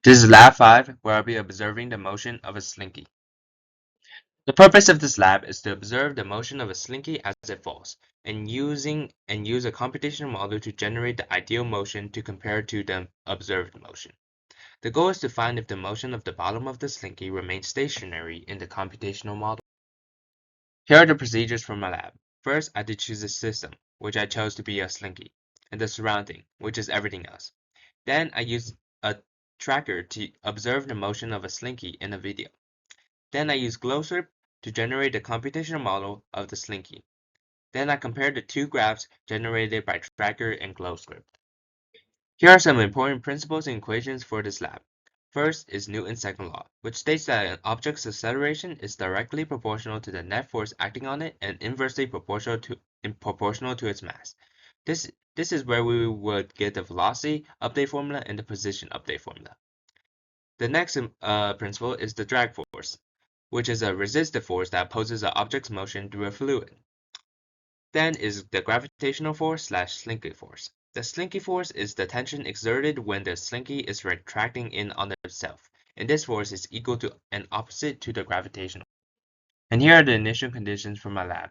This is lab 5, where I'll be observing the motion of a slinky. The purpose of this lab is to observe the motion of a slinky as it falls, and use a computational model to generate the ideal motion to compare to the observed motion. The goal is to find if the motion of the bottom of the slinky remains stationary in the computational model. Here are the procedures for my lab. First, I had to choose a system, which I chose to be a slinky, and the surrounding, which is everything else. Then I used a tracker to observe the motion of a slinky in a video. Then I used GlowScript to generate the computational model of the slinky. Then I compared the two graphs generated by tracker and GlowScript. Here are some important principles and equations for this lab. First is Newton's second law, which states that an object's acceleration is directly proportional to the net force acting on it and inversely proportional to its mass. This is where we would get the velocity update formula and the position update formula. The next principle is the drag force, which is a resistive force that opposes an object's motion through a fluid. Then is the gravitational force / slinky force. The slinky force is the tension exerted when the slinky is retracting in on itself, and this force is equal to and opposite to the gravitational. And here are the initial conditions for my lab,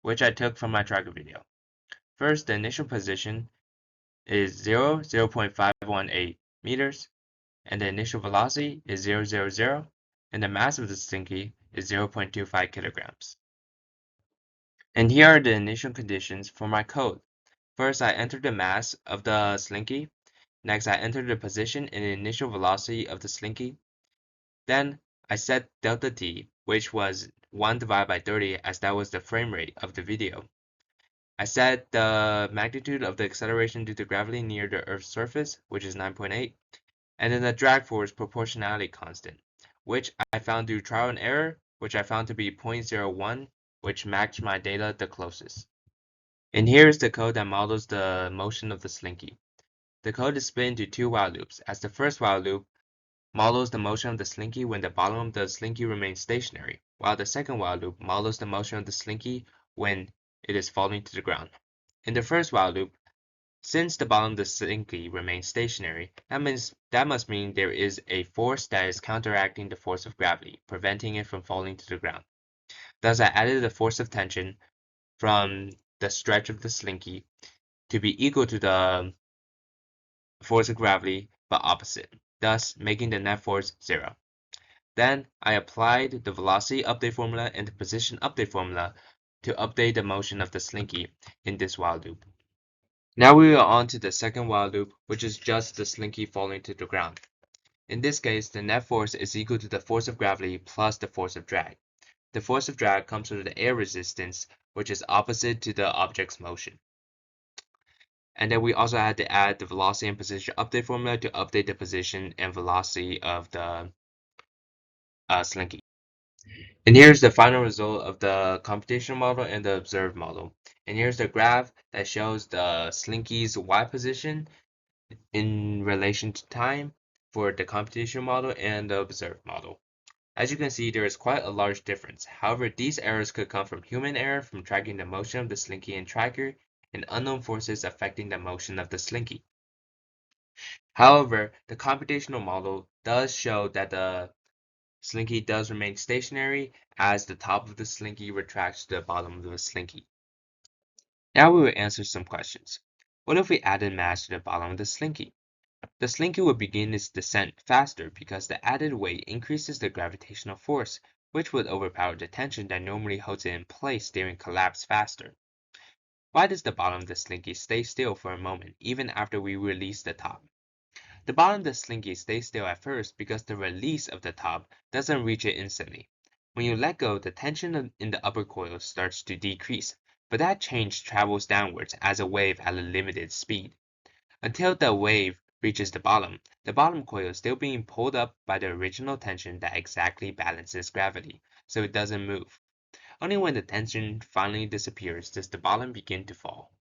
which I took from my tracker video. First, the initial position is 0.518 meters, and the initial velocity is 0, and the mass of the slinky is 0.25 kilograms. And here are the initial conditions for my code. First, I entered the mass of the slinky. Next, I entered the position and the initial velocity of the slinky. Then, I set delta t, which was 1 divided by 30, as that was the frame rate of the video. I set the magnitude of the acceleration due to gravity near the Earth's surface, which is 9.8, and then the drag force proportionality constant, which I found through trial and error, which I found to be 0.01, which matched my data the closest. And here is the code that models the motion of the slinky. The code is split into two while loops, as the first while loop models the motion of the slinky when the bottom of the slinky remains stationary, while the second while loop models the motion of the slinky when it is falling to the ground. In the first while loop, since the bottom of the slinky remains stationary, that must mean there is a force that is counteracting the force of gravity, preventing it from falling to the ground. Thus, I added the force of tension from the stretch of the slinky to be equal to the force of gravity, but opposite, thus making the net force 0. Then I applied the velocity update formula and the position update formula to update the motion of the slinky in this while loop. Now we are on to the second while loop, which is just the slinky falling to the ground. In this case, the net force is equal to the force of gravity plus the force of drag. The force of drag comes from the air resistance, which is opposite to the object's motion. And then we also had to add the velocity and position update formula to update the position and velocity of the slinky. And here's the final result of the computational model and the observed model. And here's the graph that shows the slinky's y position in relation to time for the computational model and the observed model. As you can see, there is quite a large difference. However, these errors could come from human error from tracking the motion of the slinky and tracker, and unknown forces affecting the motion of the slinky. However, the computational model does show that the slinky does remain stationary as the top of the slinky retracts to the bottom of the slinky. Now we will answer some questions. What if we added mass to the bottom of the slinky? The slinky would begin its descent faster because the added weight increases the gravitational force, which would overpower the tension that normally holds it in place during collapse faster. Why does the bottom of the slinky stay still for a moment, even after we release the top? The bottom of the slinky stays still at first because the release of the top doesn't reach it instantly. When you let go, the tension in the upper coil starts to decrease, but that change travels downwards as a wave at a limited speed. Until the wave reaches the bottom coil is still being pulled up by the original tension that exactly balances gravity, so it doesn't move. Only when the tension finally disappears does the bottom begin to fall.